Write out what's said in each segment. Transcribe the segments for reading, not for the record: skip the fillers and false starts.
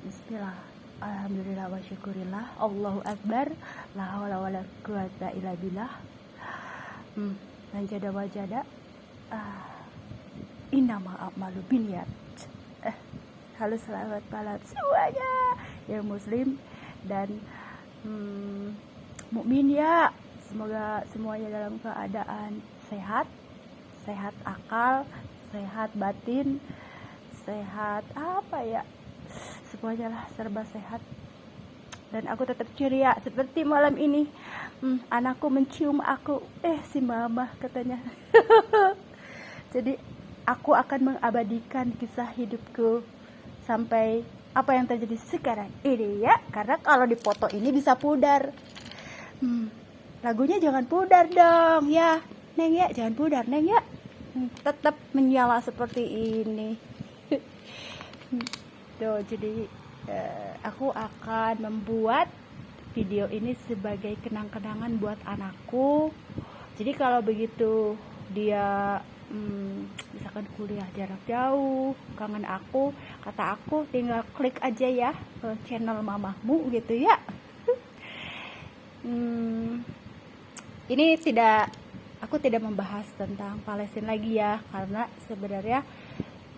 Bismillah. Alhamdulillah wa syukurillah. Allahu Akbar. La haula wala quwata illa billah. Lanjada wajada. Innama a'malu binniyat. Halo, selamat malam semuanya yang muslim dan mukmin ya. Semoga semuanya dalam keadaan sehat, sehat akal, sehat batin, sehat semuanya lah serba sehat. Dan aku tetap ceria seperti malam ini. Anakku mencium aku, si mama katanya. Jadi aku akan mengabadikan kisah hidupku sampai apa yang terjadi sekarang ini ya. Karena kalau di foto ini bisa pudar. Lagunya jangan pudar dong ya, Neng ya, jangan pudar Neng ya. Tetap menyala seperti ini. Tuh, jadi aku akan membuat video ini sebagai kenang-kenangan buat anakku. Jadi kalau begitu dia misalkan kuliah jarak jauh, kangen aku, kata aku tinggal klik aja ya channel mamahmu gitu ya. Ini aku tidak membahas tentang Palestina lagi ya, karena sebenarnya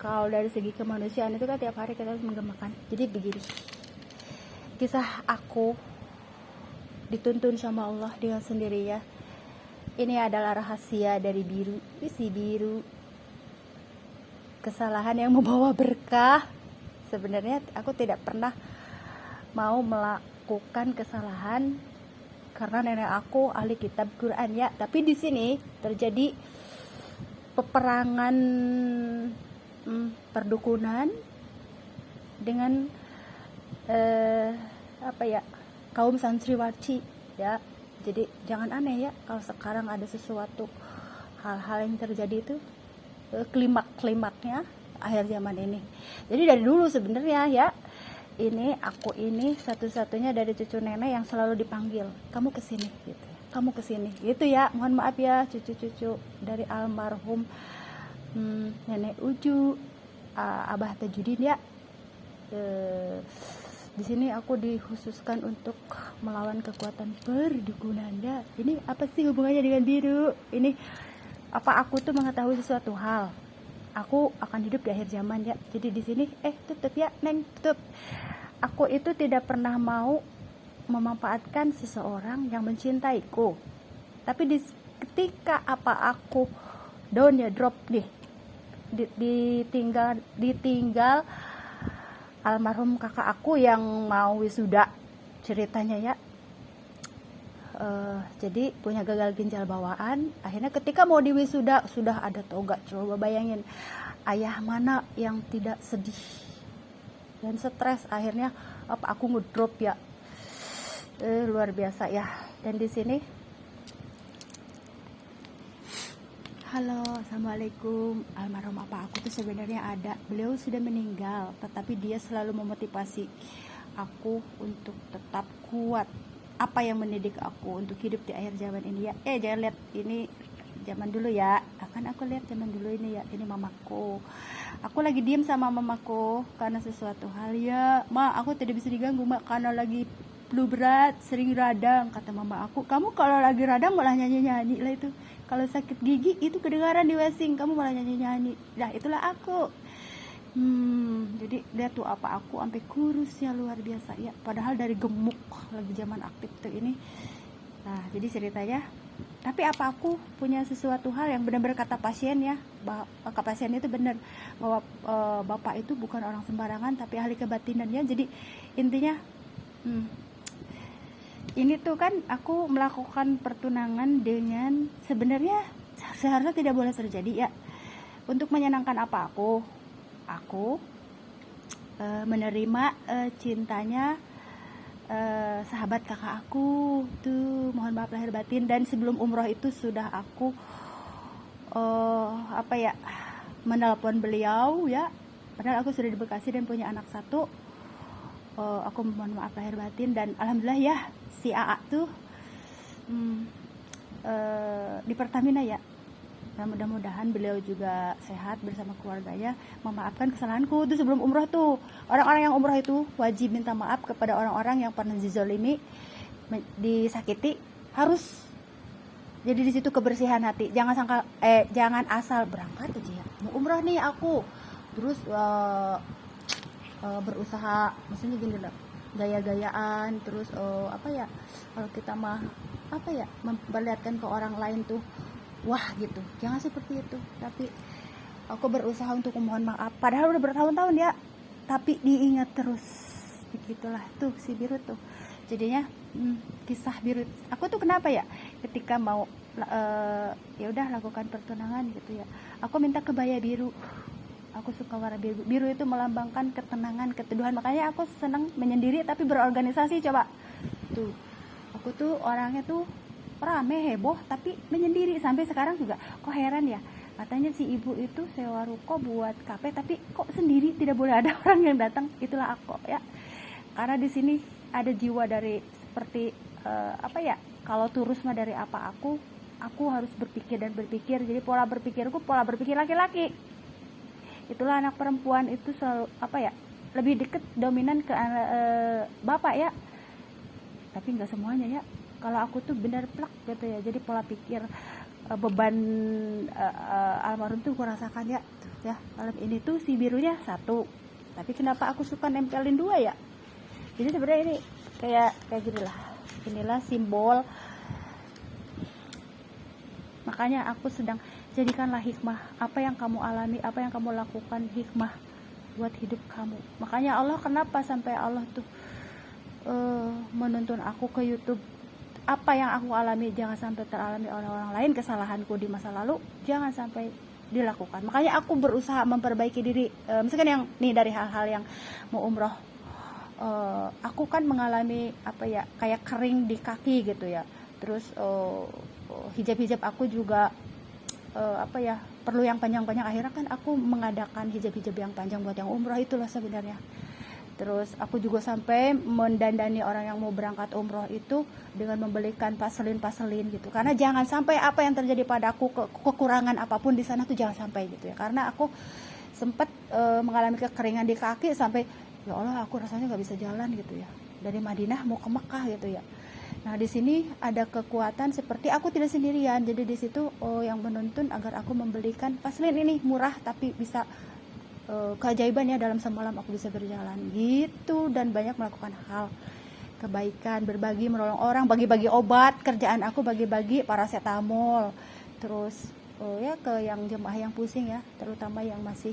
kalau dari segi kemanusiaan itu kan tiap hari kita harus menggemakan. Jadi begini, kisah aku dituntun sama Allah dengan sendirinya. Ini adalah rahasia dari biru, si biru. Kesalahan yang membawa berkah. Sebenarnya aku tidak pernah mau melakukan kesalahan karena nenek aku ahli kitab Quran ya. Tapi di sini terjadi peperangan perdukunan dengan kaum santriwati ya. Jadi jangan aneh ya kalau sekarang ada sesuatu hal-hal yang terjadi itu klimaknya akhir zaman ini. Jadi dari dulu sebenarnya ya, aku ini satu-satunya dari cucu nenek yang selalu dipanggil, kamu kesini gitu, kamu kesini gitu ya. Mohon maaf ya cucu-cucu dari almarhum nenek Uju, Abah Tajudin ya. Di sini aku dikhususkan untuk melawan kekuatan perdukunan ya. Ini apa sih hubungannya dengan biru? Ini apa aku tuh mengetahui sesuatu hal? Aku akan hidup di akhir zaman ya. Jadi di sini tutup ya, Neng, tutup. Aku itu tidak pernah mau memanfaatkan seseorang yang mencintaiku. Tapi ketika aku down ya, drop nih, ditinggal almarhum kakak aku yang mau wisuda ceritanya ya. Jadi punya gagal ginjal bawaan. Akhirnya ketika mau diwisuda sudah ada toga. Coba bayangin, ayah mana yang tidak sedih dan stres. Akhirnya aku ngedrop ya, luar biasa ya. Dan di sini, halo, assalamualaikum. Almarhum apa aku tuh sebenarnya ada. Beliau sudah meninggal, tetapi dia selalu memotivasi aku untuk tetap kuat. Apa yang mendidik aku untuk hidup di akhir zaman ini ya. Jangan lihat ini zaman dulu ya. Akan aku lihat zaman dulu ini ya. Ini mamaku. Aku lagi diem sama mamaku karena sesuatu hal ya. Ma, aku tidak bisa diganggu mak karena lagi flu berat, sering radang. Kata mama aku, kamu kalau lagi radang malah nyanyi-nyanyi lah itu. Kalau sakit gigi itu kedengaran di wasing, kamu malah nyanyi-nyanyi. Nah itulah aku. Jadi lihat tuh apa aku sampai kurusnya luar biasa ya. Padahal dari gemuk lagi zaman aktif tuh ini. Nah jadi ceritanya. Tapi apa aku punya sesuatu hal yang benar-benar kata pasien ya. Kata pasien itu benar bahwa bapak itu bukan orang sembarangan tapi ahli kebatinannya. Jadi intinya ini tuh kan aku melakukan pertunangan dengan sebenarnya seharusnya tidak boleh terjadi ya. Untuk menyenangkan apa aku menerima cintanya sahabat kakak aku tuh, mohon maaf lahir batin. Dan sebelum umroh itu sudah aku menelpon beliau ya, padahal aku sudah di Bekasi dan punya anak satu. Aku mohon maaf lahir batin dan alhamdulillah ya si AA tuh di Pertamina ya. Nah, mudah-mudahan beliau juga sehat bersama keluarganya, memaafkan kesalahanku. Itu sebelum umroh tuh, orang-orang yang umroh itu wajib minta maaf kepada orang-orang yang pernah dizolimi, disakiti, harus jadi di situ kebersihan hati. Jangan asal berangkat aja ya, mau umroh nih aku, terus berusaha, maksudnya gini lah, gaya-gayaan, terus kalau kita mah memperlihatkan ke orang lain tuh wah gitu, jangan seperti itu. Tapi aku berusaha untuk memohon maaf, padahal udah bertahun-tahun ya, tapi diingat terus. Begitulah tuh si Biru tuh jadinya. Kisah Biru aku tuh kenapa ya, ketika mau ya udah lakukan pertunangan gitu ya, aku minta kebaya biru. Aku suka warna biru. Biru itu melambangkan ketenangan, keteduhan. Makanya aku senang menyendiri tapi berorganisasi. Coba tuh, aku tuh orangnya tuh rame, heboh, tapi menyendiri. Sampai sekarang juga kok heran ya, katanya si ibu itu sewa ruko buat kafe, tapi kok sendiri, tidak boleh ada orang yang datang. Itulah aku ya, karena di sini ada jiwa dari seperti kalau Turus mah dari apa aku harus berpikir dan berpikir. Jadi pola berpikirku pola berpikir laki-laki. Itulah anak perempuan itu selalu lebih deket dominan ke bapak ya, tapi nggak semuanya ya. Kalau aku tuh benar plak gitu ya, jadi pola pikir beban almarhum tuh aku rasakan ya. Malam ini tuh si birunya satu, tapi kenapa aku suka nempelin dua ya. Jadi sebenarnya ini kayak gini lah, inilah simbol. Makanya aku sedang jadikanlah hikmah apa yang kamu alami, apa yang kamu lakukan, hikmah buat hidup kamu. Makanya Allah, kenapa sampai Allah tuh menuntun aku ke YouTube. Apa yang aku alami jangan sampai teralami oleh orang lain. Kesalahanku di masa lalu jangan sampai dilakukan. Makanya aku berusaha memperbaiki diri. Misalkan yang nih dari hal-hal yang mau umroh, aku kan mengalami kayak kering di kaki gitu ya. Terus hijab aku juga perlu yang panjang-panjang. Akhirnya kan aku mengadakan hijab yang panjang buat yang umroh itulah sebenarnya. Terus aku juga sampai mendandani orang yang mau berangkat umroh itu dengan membelikan paselin gitu. Karena jangan sampai apa yang terjadi padaku, kekurangan apapun di sana tuh jangan sampai gitu ya. Karena aku sempat mengalami kekeringan di kaki sampai ya Allah, aku rasanya nggak bisa jalan gitu ya. Dari Madinah mau ke Mekah gitu ya. Nah, di sini ada kekuatan seperti aku tidak sendirian. Jadi di situ yang menuntun agar aku membelikan paselin ini murah tapi bisa keajaiban ya, dalam semalam aku bisa berjalan gitu. Dan banyak melakukan hal kebaikan, berbagi, menolong orang, bagi-bagi obat. Kerjaan aku bagi-bagi paracetamol. Terus ke yang jemaah yang pusing ya, terutama yang masih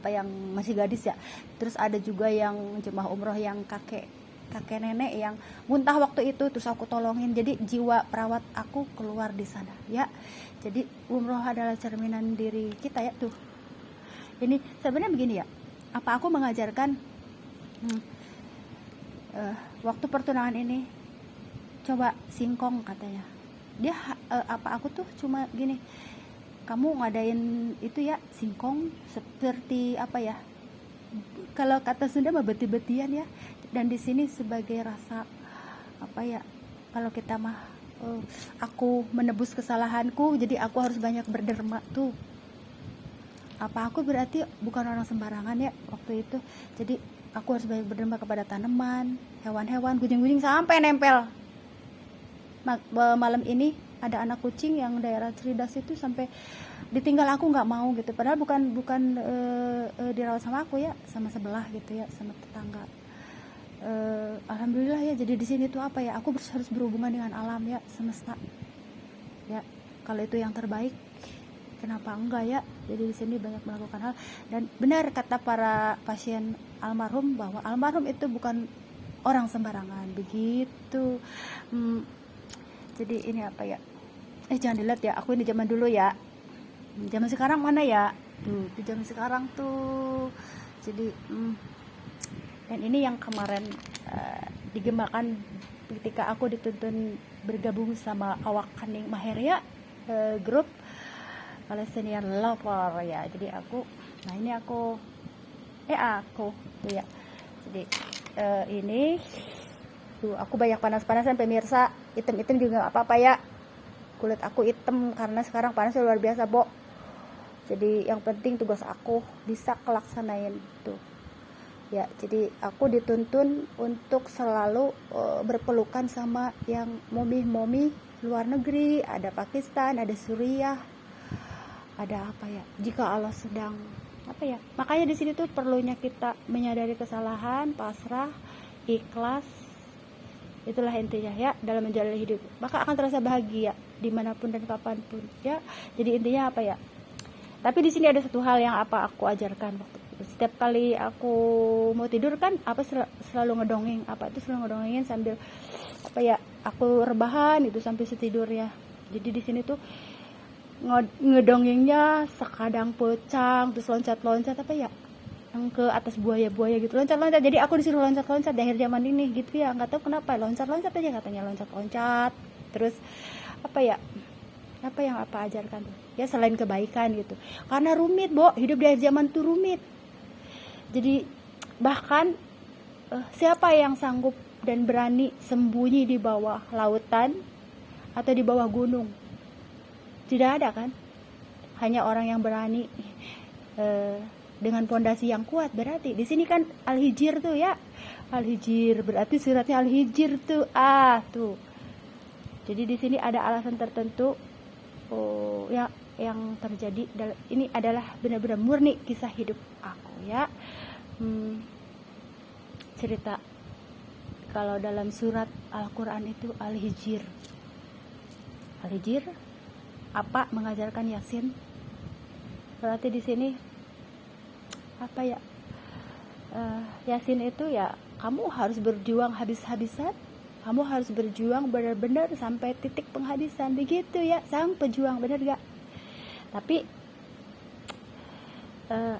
yang masih gadis ya. Terus ada juga yang jemaah umroh yang kakek nenek yang muntah waktu itu, terus aku tolongin. Jadi jiwa perawat aku keluar di sana ya. Jadi umroh adalah cerminan diri kita ya tuh. Ini sebenarnya begini ya, apa aku mengajarkan waktu pertunangan ini coba singkong katanya dia. Aku tuh cuma gini, kamu ngadain itu ya singkong seperti kalau kata Sunda mah beti-betian ya. Dan di sini sebagai rasa kalau kita mah aku menebus kesalahanku, jadi aku harus banyak berderma tuh. Aku berarti bukan orang sembarangan ya waktu itu. Jadi aku harus banyak berderma kepada tanaman, hewan-hewan, kucing-kucing sampai nempel. Malam ini ada anak kucing yang daerah Tridas itu sampai ditinggal, aku nggak mau gitu. Padahal bukan dirawat sama aku ya, sama sebelah gitu ya, sama tetangga. Alhamdulillah ya. Jadi di sini tuh aku harus berhubungan dengan alam ya, semesta ya. Kalau itu yang terbaik, kenapa enggak ya. Jadi di sini banyak melakukan hal. Dan benar kata para pasien almarhum bahwa almarhum itu bukan orang sembarangan begitu. Jadi ini jangan dilihat ya, aku ini zaman dulu ya. Zaman sekarang mana ya? Di zaman sekarang tuh. Jadi dan ini yang kemarin digemakan ketika aku dituntun bergabung sama awak Kaning Maheria, grup Palestinian Lover ya. Jadi aku tuh ya. Jadi ini tuh aku banyak panas-panasan pemirsa, item juga gak apa-apa ya. kulit aku hitam karena sekarang panasnya luar biasa, Bo. Jadi yang penting tugas aku bisa kelaksanain tuh. Ya, jadi aku dituntun untuk selalu berpelukan sama yang momi-momi luar negeri, ada Pakistan, ada Suriah, ada apa ya? Jika Allah sedang apa ya? Makanya di sini tuh perlunya kita menyadari kesalahan, pasrah, ikhlas. Itulah intinya ya dalam menjalani hidup. Maka akan terasa bahagia dimanapun dan kapanpun ya. Jadi intinya apa ya? Tapi di sini ada satu hal yang apa aku ajarkan waktu setiap kali aku mau tidur kan apa selalu ngedongeng, apa itu selalu ngedongengin sambil apa ya, aku rebahan itu sampai setidur ya. Jadi di sini tuh ngedongengnya sekadang pecang terus loncat-loncat apa ya, yang ke atas buaya-buaya gitu, loncat-loncat. Jadi aku disuruh loncat-loncat di akhir zaman ini gitu ya, nggak tahu kenapa loncat-loncat aja katanya, loncat-loncat terus apa ya, apa yang apa ajarkan tuh ya, selain kebaikan gitu, karena rumit, Bo, hidup di akhir zaman tuh rumit. Jadi bahkan siapa yang sanggup dan berani sembunyi di bawah lautan atau di bawah gunung? Tidak ada kan? Hanya orang yang berani dengan pondasi yang kuat. Berarti di sini kan Al-Hijr tuh ya, Al-Hijr berarti suratnya Al-Hijr tuh tuh. Jadi di sini ada alasan tertentu ya yang terjadi. Ini adalah benar-benar murni kisah hidup aku ya. Cerita kalau dalam surat Al-Quran itu Al-Hijr. Al-Hijr apa mengajarkan Yasin. Berarti di sini apa ya, Yasin itu ya kamu harus berjuang habis-habisan, kamu harus berjuang benar-benar sampai titik penghabisan, begitu ya, sang pejuang, benar gak? Tapi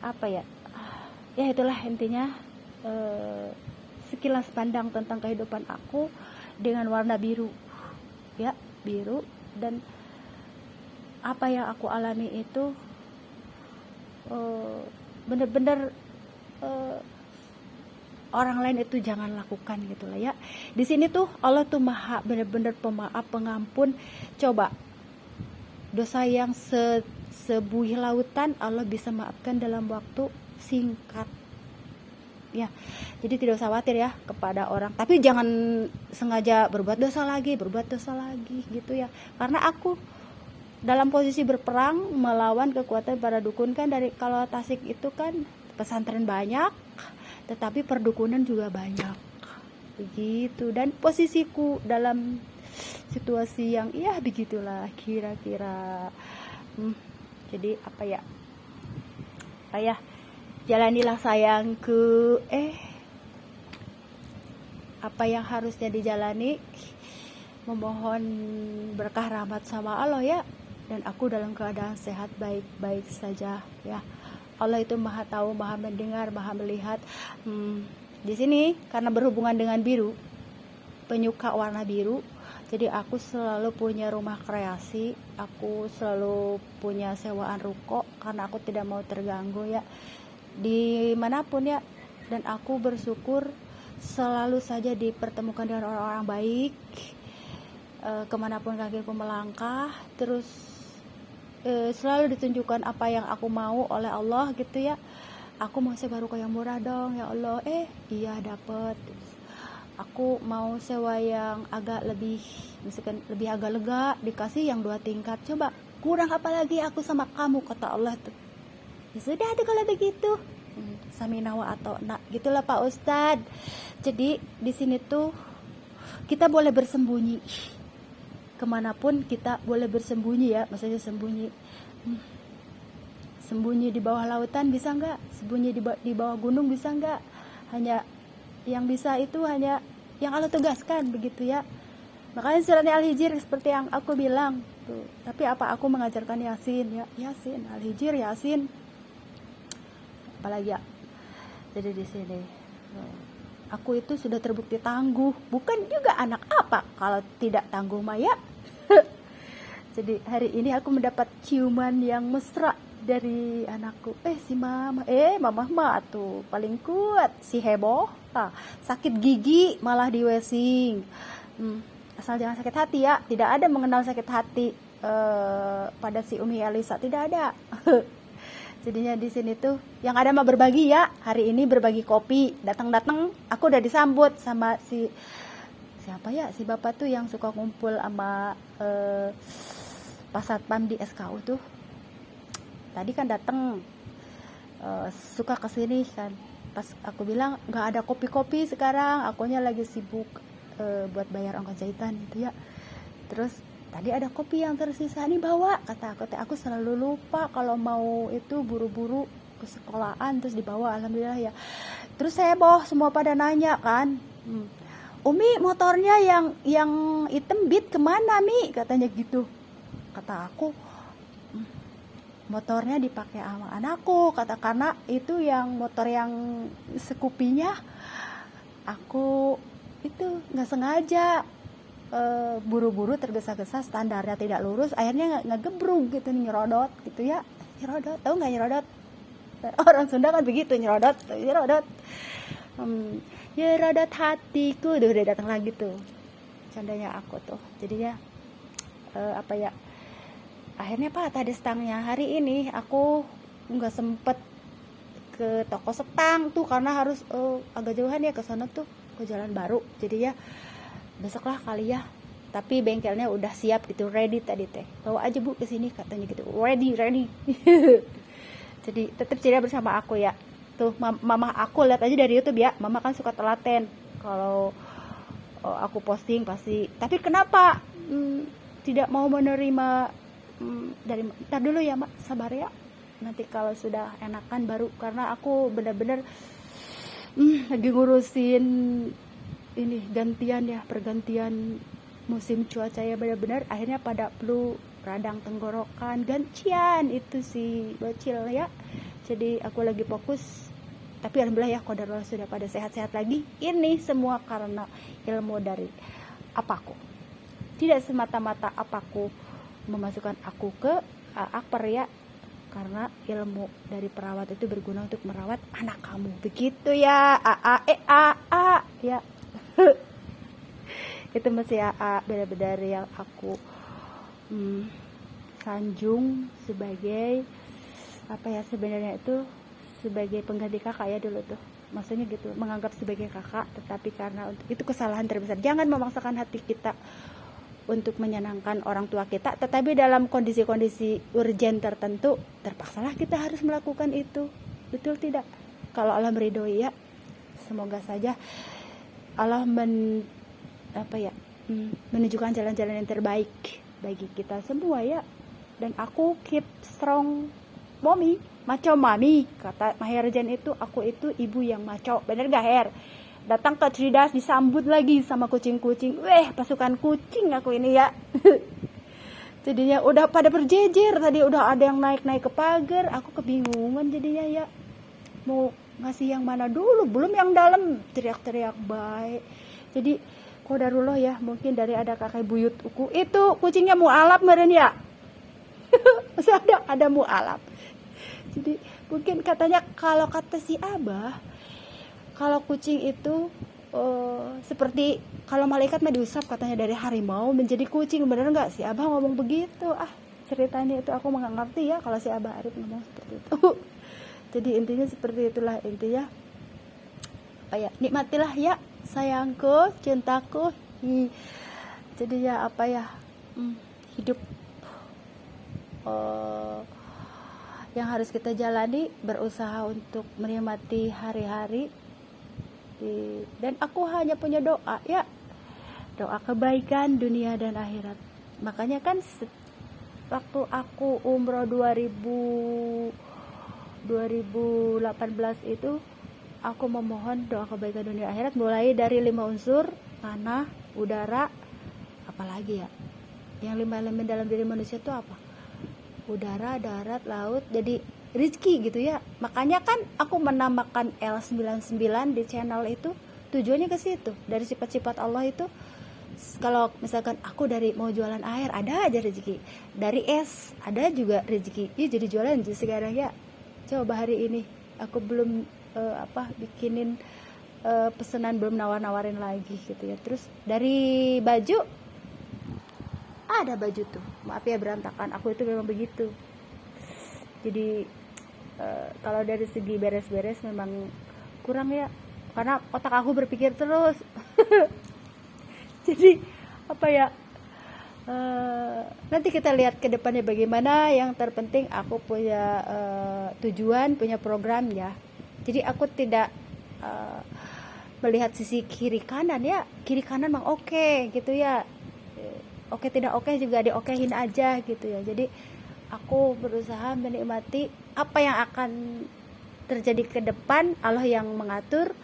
apa ya, ya itulah intinya sekilas pandang tentang kehidupan aku dengan warna biru ya, biru. Dan apa yang aku alami itu benar-benar orang lain itu jangan lakukan gitu lah ya. Di sini tuh Allah tuh maha benar-benar pemaaf, pengampun. Coba dosa yang sebuih lautan Allah bisa maafkan dalam waktu singkat ya. Jadi tidak usah khawatir ya kepada orang, tapi jangan sengaja berbuat dosa lagi gitu ya. Karena aku dalam posisi berperang melawan kekuatan para dukun kan. Dari kalau Tasik itu kan pesantren banyak, tetapi perdukunan juga banyak begitu. Dan posisiku dalam situasi yang ya begitulah kira-kira. Jadi apa ya, jalanilah sayangku, apa yang harusnya dijalani, memohon berkah rahmat sama Allah ya. Dan aku dalam keadaan sehat, baik-baik saja ya. Allah itu maha tahu, maha mendengar, maha melihat. Di sini karena berhubungan dengan biru, penyuka warna biru, jadi aku selalu punya rumah kreasi, aku selalu punya sewaan ruko karena aku tidak mau terganggu ya dimanapun ya. Dan aku bersyukur selalu saja dipertemukan dengan orang-orang baik, kemanapun kakiku melangkah, terus selalu ditunjukkan apa yang aku mau oleh Allah gitu ya. Aku mau sewa ruko yang murah dong ya Allah, iya dapet. Aku mau sewa yang agak lebih, misalkan lebih agak lega, dikasih yang 2 tingkat. Coba kurang apa lagi aku sama kamu, kata Allah tuh. Ya sudah tuh kalau begitu, saminawa atau nak gitulah Pak Ustadz. Jadi di sini tuh kita boleh bersembunyi kemanapun, kita boleh bersembunyi ya, maksudnya sembunyi di bawah lautan bisa nggak, sembunyi di bawah gunung bisa nggak. Hanya yang bisa itu hanya yang Allah tugaskan begitu ya. Makanya suratnya Al-Hijr seperti yang aku bilang tuh. Tapi apa aku mengajarkan Yasin ya, Yasin, Al-Hijr, Yasin, apalagi ya. Jadi di sini aku itu sudah terbukti tangguh, bukan juga anak apa kalau tidak tangguh Maya. Jadi hari ini aku mendapat ciuman yang mesra dari anakku. Si mama, mama tuh paling kuat, si heboh. Sakit gigi malah di wesing. Asal jangan sakit hati ya, tidak ada mengenal sakit hati. pada si Umi Elisa, tidak ada. Jadinya di sini tuh yang ada mah berbagi ya. Hari ini berbagi kopi. Datang-datang aku udah disambut sama siapa ya, si bapak tuh yang suka ngumpul sama Pak Satpam di SKU tuh. Tadi kan datang suka kesini kan. Pas aku bilang nggak ada kopi-kopi sekarang, akunya lagi sibuk buat bayar ongkos jahitan gitu ya. Terus tadi ada kopi yang tersisa nih, bawa, kata aku selalu lupa kalau mau itu buru-buru ke sekolahan terus dibawa, alhamdulillah ya. Terus saya bawa, semua pada nanya kan, Umi motornya yang hitam Beat kemana Mi, katanya gitu. Kata aku, motornya dipakai sama anakku, kata, karena itu yang motor yang Scoopy-nya aku itu nggak sengaja buru-buru tergesa-gesa, standarnya tidak lurus, akhirnya ngegebrung gitu, nyerodot gitu ya. Nyerodot, tahu nggak nyerodot? Orang Sunda kan begitu, nyerodot. Nyerodot hatiku, udah datang lagi tuh candanya aku tuh. Jadinya akhirnya patah deh stangnya. Hari ini aku nggak sempet ke toko setang tuh karena harus agak jauhan ya ke sana tuh, ke Jalan Baru. Jadi ya besoklah kali ya. Tapi bengkelnya udah siap gitu, ready tadi teh. Bawa aja Bu ke sini, katanya gitu. Ready. Jadi tetap ceria bersama aku ya. Tuh mama aku lihat aja dari YouTube ya. Mama kan suka telaten kalau aku posting pasti. Tapi kenapa tidak mau menerima dari, ntar dulu ya Mak, sabar ya. Nanti kalau sudah enakan baru, karena aku benar-benar lagi ngurusin ini pergantian musim cuaca ya, benar-benar akhirnya pada flu, radang tenggorokan, gancian itu si bocil ya. Jadi aku lagi fokus, tapi alhamdulillah ya, qadarullah sudah pada sehat-sehat lagi. Ini semua karena ilmu dari apaku. Tidak semata-mata apaku memasukkan aku ke akper ya, karena ilmu dari perawat itu berguna untuk merawat anak kamu, begitu ya. Ya. Itu masih benar-benar yang aku sanjung sebagai sebenarnya itu sebagai pengganti kakak ya dulu tuh, maksudnya gitu, menganggap sebagai kakak, tetapi karena itu kesalahan terbesar. Jangan memaksakan hati kita untuk menyenangkan orang tua kita, tetapi dalam kondisi-kondisi urgen tertentu terpaksalah kita harus melakukan itu, betul tidak? Kalau Allah meridhoi ya, semoga saja Allah menunjukkan jalan-jalan yang terbaik bagi kita semua ya. Dan aku keep strong mommy, maco mami, kata Maher Jen itu. Aku itu ibu yang maco, bener gak Her? Datang ke Tridas disambut lagi sama kucing-kucing. Pasukan kucing aku ini ya. Jadinya udah pada berjejer, tadi udah ada yang naik ke pagar. Aku kebingungan jadinya ya, mau ngasih yang mana dulu, belum yang dalam teriak-teriak baik. Jadi qadarullah ya, mungkin dari ada kakek buyut uku itu kucingnya mualaf meren ya. Masih ada mualaf. Jadi mungkin katanya, kalau kata si Abah, kalau kucing itu seperti kalau malaikat mah diusap katanya dari harimau menjadi kucing, bener nggak si Abah ngomong begitu? Ceritanya itu aku nggak ngerti ya kalau si Abah Arif ngomong seperti itu. Jadi intinya seperti itulah intinya. Nikmatilah ya sayangku, cintaku. Jadi ya hidup yang harus kita jalani, berusaha untuk menikmati hari-hari. Dan aku hanya punya doa ya, doa kebaikan dunia dan akhirat. Makanya kan waktu aku umroh 2018 itu, aku memohon doa kebaikan dunia akhirat mulai dari 5 unsur, tanah, udara, apalagi ya, yang 5 elemen dalam diri manusia itu apa? Udara, darat, laut, jadi rezeki gitu ya. Makanya kan aku menamakan L99 di channel itu, tujuannya ke situ. Dari sifat-sifat Allah itu, kalau misalkan aku dari mau jualan air, ada aja rezeki. Dari es, ada juga rezeki. Jadi jualan jus sekarang ya. Coba hari ini aku belum bikinin pesanan, belum nawar-nawarin lagi gitu ya. Terus dari baju ada baju tuh, maaf ya berantakan, aku itu memang begitu. Jadi kalau dari segi beres-beres memang kurang ya, karena otak aku berpikir terus. Jadi apa ya, nanti kita lihat ke depannya bagaimana. Yang terpenting aku punya tujuan, punya program ya. Jadi aku tidak melihat sisi kiri kanan ya, kiri kanan memang oke gitu ya, oke tidak oke juga diokehin aja gitu ya. Jadi aku berusaha menikmati apa yang akan terjadi ke depan. Allah yang mengatur.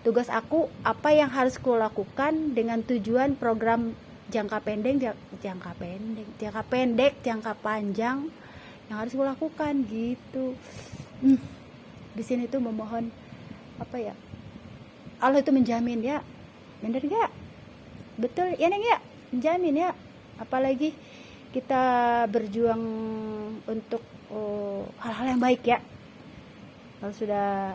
Tugas aku apa yang harus kulakukan dengan tujuan program jangka pendek, jangka panjang yang harus kulakukan gitu. Di sini tuh memohon apa ya, Allah itu menjamin ya, bener nggak? Betul ya neng ya, menjamin ya. Apalagi kita berjuang untuk hal-hal yang baik ya. Kalau sudah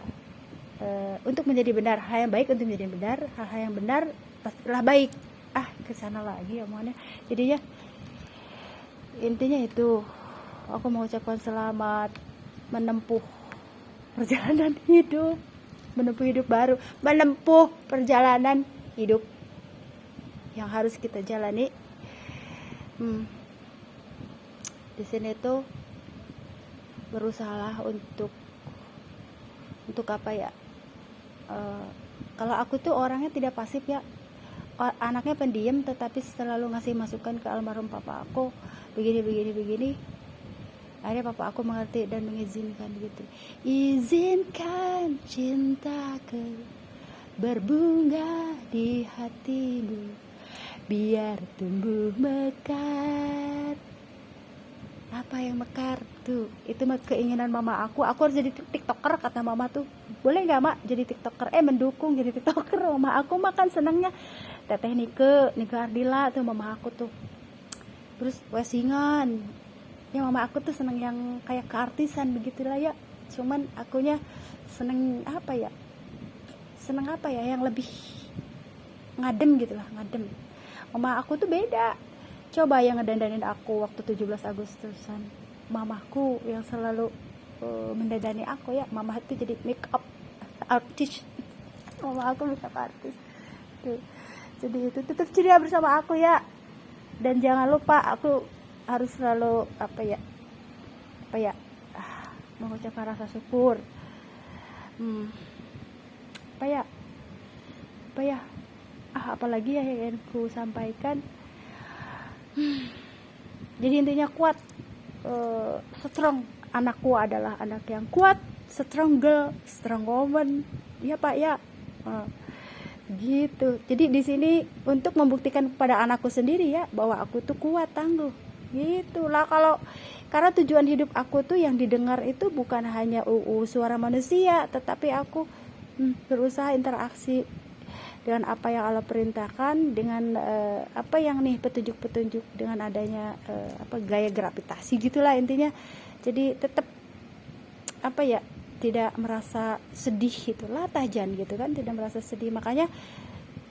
untuk menjadi benar, hal yang baik untuk menjadi benar, hal-hal yang benar pastilah baik. Kesana lagi omongannya. Jadi ya intinya itu, aku mau ucapkan selamat menempuh perjalanan hidup, menempuh hidup baru, menempuh perjalanan hidup yang harus kita jalani. Di sini tuh berusahalah untuk apa ya, kalau aku tuh orangnya tidak pasif ya, anaknya pendiam tetapi selalu ngasih masukan ke almarhum papa aku, begini. Akhirnya papa aku mengerti dan mengizinkan gitu. Izinkan cintaku berbunga di hatimu, biar tumbuh mekar. Apa yang mekar tuh? Itu mah keinginan mama aku. Aku harus jadi tiktoker, kata mama tuh. Boleh nggak mak jadi tiktoker? Mendukung jadi tiktoker. Mama aku makan senangnya teteh Nike Ardila tuh mama aku tuh. Terus wesingan ya, mama aku tuh seneng yang kayak keartisan begitulah ya. Cuman akunya seneng apa ya, yang lebih ngadem gitulah, ngadem. Mama aku tuh beda. Coba yang ngedandanin aku waktu 17 Agustusan, mamaku yang selalu mendandani aku ya. Mama itu jadi make up artist. Mama aku make up artist tuh. Jadi itu tetap ceria bersama aku ya. Dan jangan lupa aku harus selalu mengucapkan rasa syukur. Apalagi ya yang ku sampaikan. Jadi intinya kuat, strong. Anakku adalah anak yang kuat, strong girl, strong woman. Ya Pak ya. Gitu. Jadi di sini untuk membuktikan kepada anakku sendiri ya bahwa aku tuh kuat, tangguh. Gitulah. Karena tujuan hidup aku tuh yang didengar itu bukan hanya suara manusia, tetapi aku berusaha interaksi dengan apa yang Allah perintahkan, dengan apa yang nih petunjuk-petunjuk, dengan adanya gaya gravitasi gitulah intinya. Jadi tetap tidak merasa sedih gitulah, tajan gitu kan, tidak merasa sedih. Makanya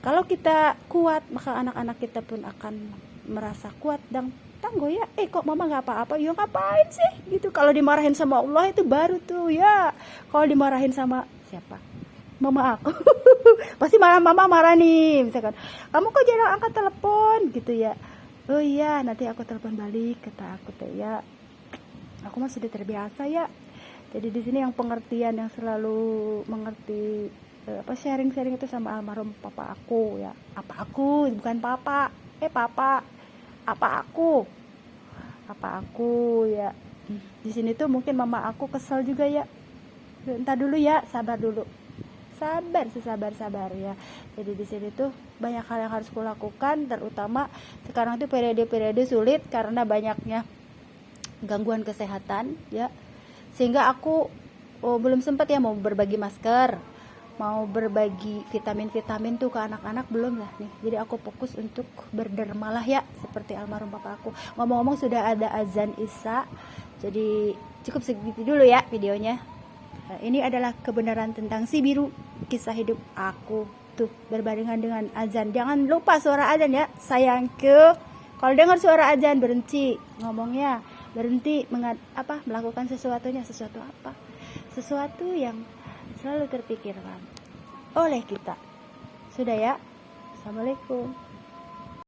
kalau kita kuat, maka anak-anak kita pun akan merasa kuat dan tangguh ya. Kok mama nggak apa-apa? Ya ngapain sih gitu. Kalau dimarahin sama Allah itu baru tuh ya. Kalau dimarahin sama siapa? Mama aku. Pasti mama marah nih, misalkan kamu kok jarang angkat telepon gitu ya. Oh iya, nanti aku telepon balik, kata aku tuh ya. Aku mah sudah terbiasa ya. Jadi di sini yang pengertian, yang selalu mengerti sharing itu sama almarhum papa aku ya. Apa aku, bukan papa. Papa. Apa aku ya. Di sini tuh mungkin mama aku kesel juga ya. Entar dulu ya, sabar dulu. Sabar ya. Jadi di sini tuh banyak hal yang harus kulakukan, terutama sekarang tuh periode sulit karena banyaknya gangguan kesehatan ya. Sehingga aku belum sempat ya mau berbagi masker, mau berbagi vitamin tuh ke anak-anak, belum lah nih. Jadi aku fokus untuk berdermalah ya, seperti almarhum papa aku. Ngomong-ngomong sudah ada azan Isya. Jadi cukup segitu dulu ya videonya. Ini adalah kebenaran tentang si biru, kisah hidup aku tuh berbarengan dengan azan. Jangan lupa suara azan ya, sayangku. Kalau dengar suara azan berhenti ngomongnya, berhenti melakukan sesuatu apa? Sesuatu yang selalu terpikirkan oleh kita. Sudah ya. Assalamualaikum.